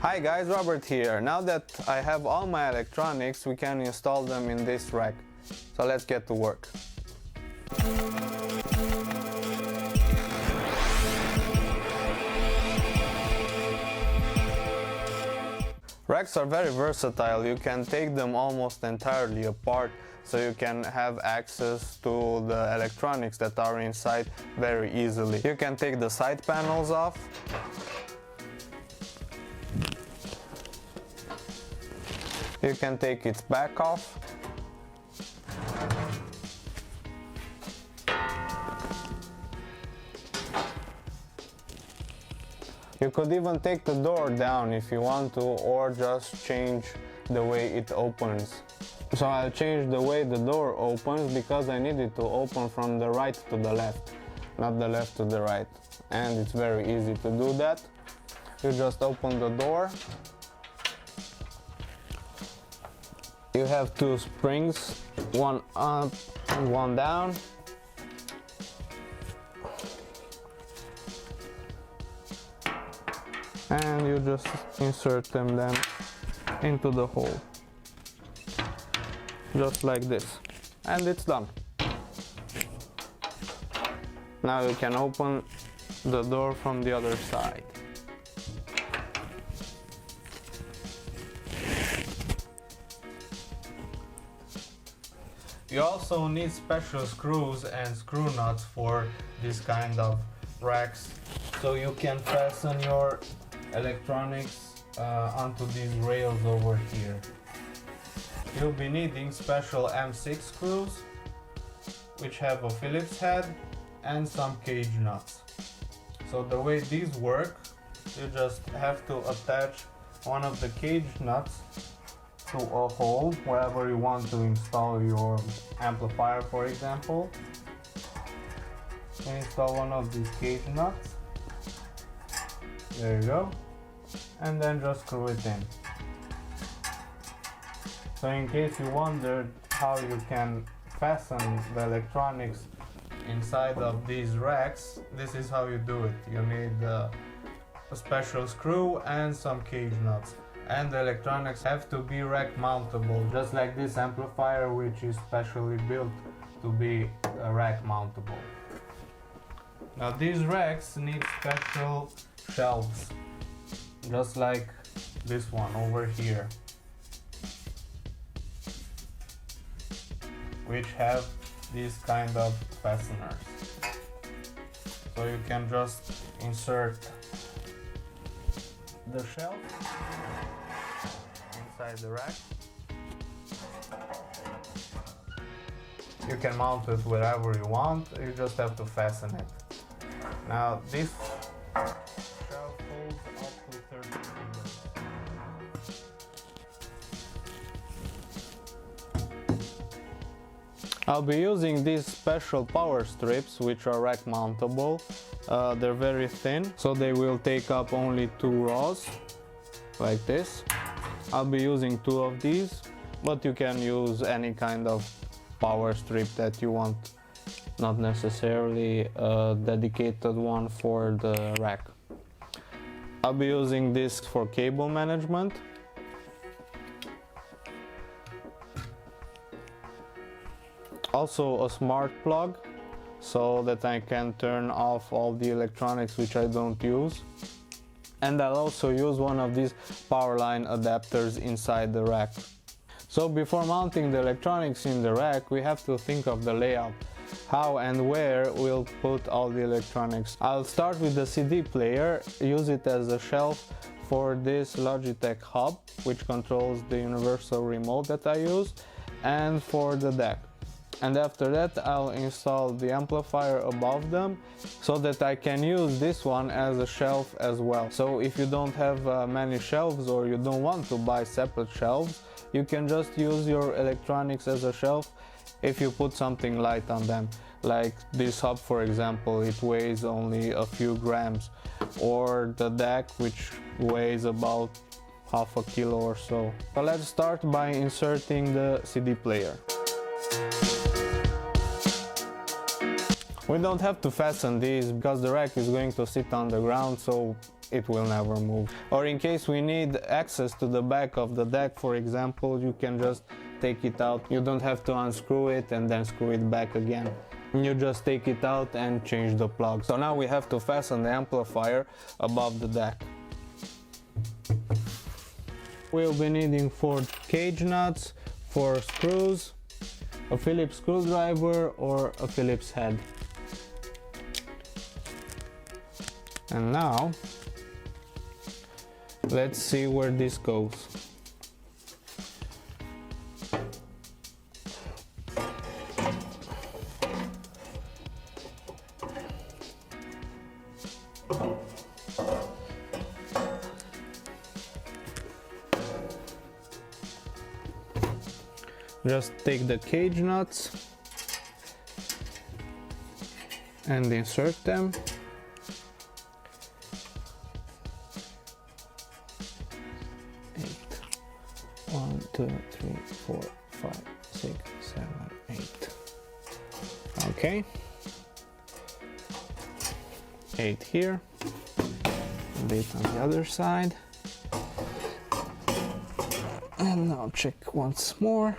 Hi guys, Robert here. Now that I have all my electronics, we can install them in this rack. So let's get to work. Racks are very versatile. You can take them almost entirely apart, so you can have access to the electronics that are inside very easily. You can take the side panels off. You can take its back off. You could even take the door down if you want to, or just change the way it opens. So I'll change the way the door opens because I need it to open from the right to the left, not the left to the right. And it's very easy to do that. You just open the door. You have two springs, one up and one down. And you just insert them then into the hole, just like this, and it's done. Now you can open the door from the other side. You also need special screws and screw nuts for this kind of racks, so you can fasten your electronics onto these rails over here. You'll be needing special M6 screws, which have a Phillips head, and some cage nuts. So the way these work, you just have to attach one of the cage nuts to a hole wherever you want to install your amplifier, for example. You install one of these cage nuts. There you go. And then just screw it in. So in case you wondered how you can fasten the electronics inside of these racks, this is how you do it. You need a special screw and some cage nuts. And the electronics have to be rack mountable, just like this amplifier, which is specially built to be rack mountable. Now these racks need special shelves, just like this one over here, which have these kind of fasteners. So you can just insert the shelf inside the rack. You can mount it wherever you want, you just have to fasten it. Now this shelf holds up to 30 kilos. I'll be using these special power strips, which are rack mountable. They're very thin, so they will take up only 2 rows, like this. I'll be using 2 of these, but you can use any kind of power strip that you want, not necessarily a dedicated one for the rack. I'll be using this for cable management. Also a smart plug, so that I can turn off all the electronics which I don't use. And I'll also use one of these Powerline adapters inside the rack. So before mounting the electronics in the rack, we have to think of the layout, how and where we'll put all the electronics. I'll start with the CD player, use it as a shelf for this Logitech hub, which controls the universal remote that I use, and for the deck. And after that I'll install the amplifier above them, so that I can use this one as a shelf as well. So if you don't have many shelves, or you don't want to buy separate shelves, you can just use your electronics as a shelf if you put something light on them. Like this hub, for example, it weighs only a few grams, or the deck, which weighs about half a kilo or so. So let's start by inserting the CD player. We don't have to fasten these because the rack is going to sit on the ground, so it will never move. Or in case we need access to the back of the deck, for example, you can just take it out. You don't have to unscrew it and then screw it back again. You just take it out and change the plug. So now we have to fasten the amplifier above the deck. We'll be needing 4 cage nuts, 4 screws, a Phillips screwdriver or a Phillips head. And now let's see where this goes. Just take the cage nuts and insert them. One, two, three, 4, 5, 6, 7, 8. Okay. 8 here. And 8 on the other side. And now check once more.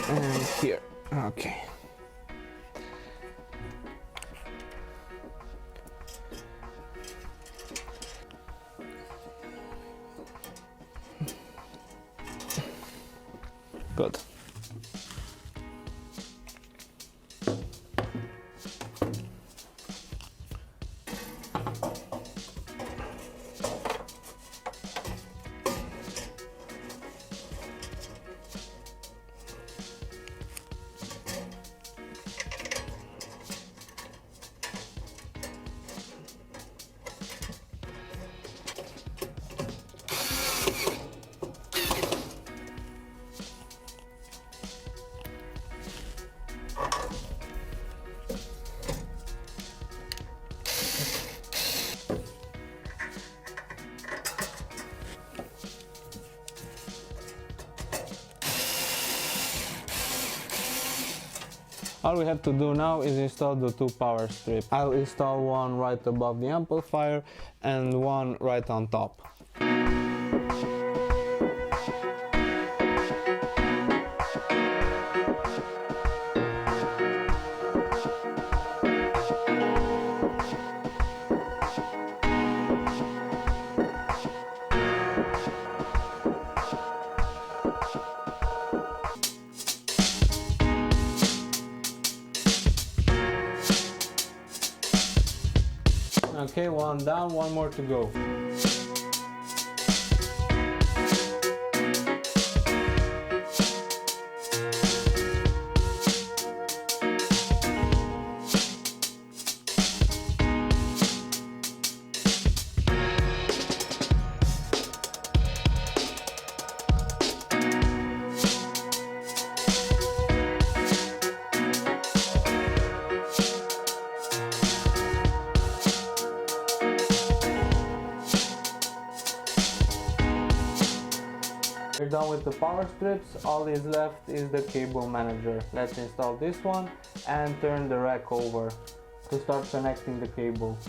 And here. Okay. Good. All we have to do now is install the 2 power strips. I'll install one right above the amplifier and one right on top. Okay, one down, one more to go. We're done with the power strips. All is left is the cable manager. Let's install this one and turn the rack over to start connecting the cable.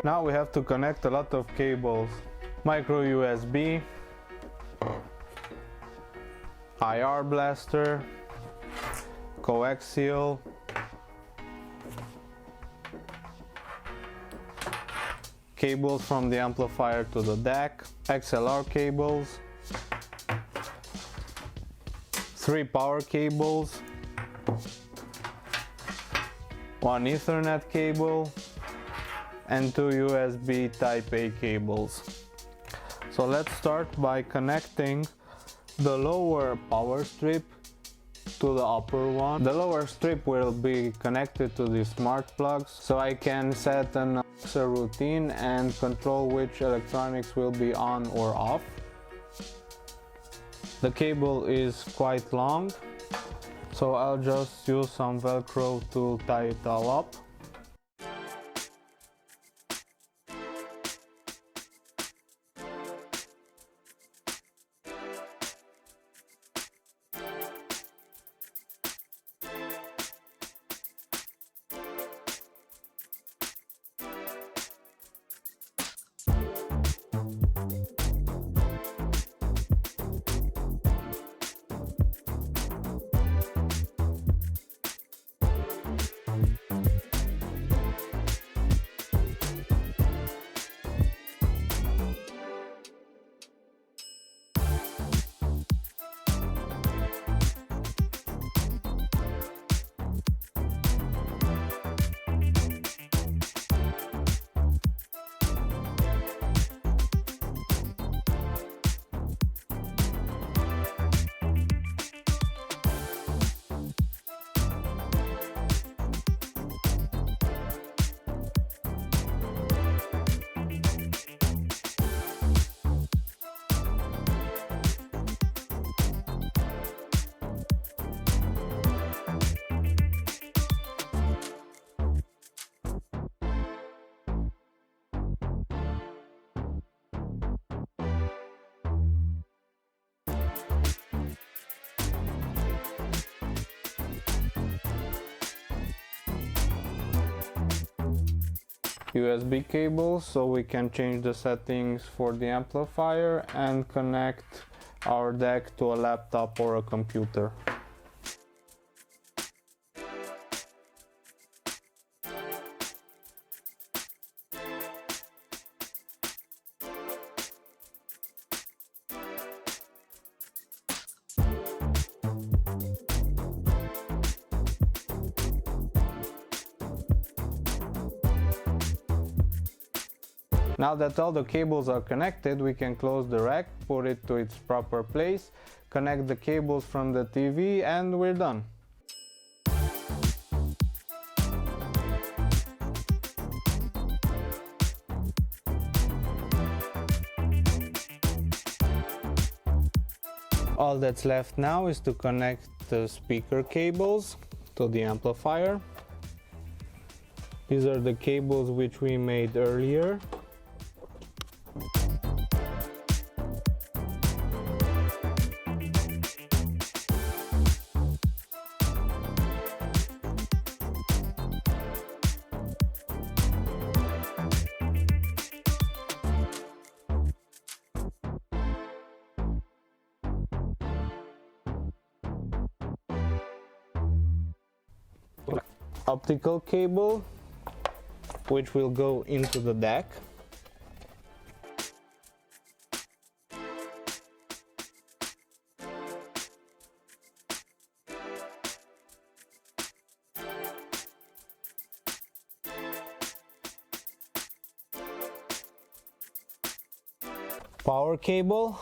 Now we have to connect a lot of cables. Micro USB, IR blaster, coaxial, cables from the amplifier to the DAC, XLR cables, 3 power cables, 1 Ethernet cable, and 2 USB Type A cables. So let's start by connecting the lower power strip to the upper one. The lower strip will be connected to the smart plugs, so I can set an Alexa routine and control which electronics will be on or off. The cable is quite long, so I'll just use some Velcro to tie it all up. USB cables so we can change the settings for the amplifier and connect our deck to a laptop or a computer. Now that all the cables are connected, we can close the rack, put it to its proper place, connect the cables from the TV, and we're done. All that's left now is to connect the speaker cables to the amplifier. These are the cables which we made earlier. Optical cable which will go into the deck. Power cable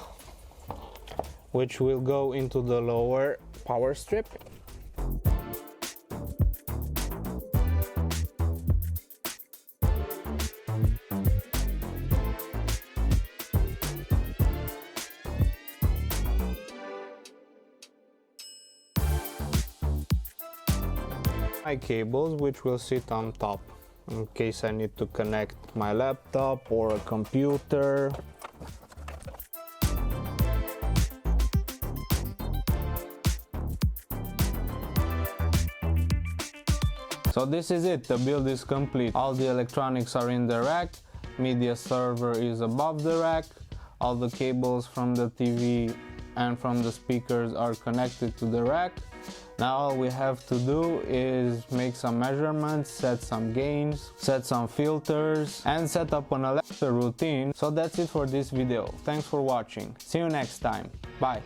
which will go into the lower power strip. Cables which will sit on top in case I need to connect my laptop or a computer. So this is it, the build is complete. All the electronics are in the rack, media server is above the rack, all the cables from the TV and from the speakers are connected to the rack. Now all we have to do is make some measurements, set some gains, set some filters and set up an Alexa routine. So that's it for this video. Thanks for watching. See you next time. Bye.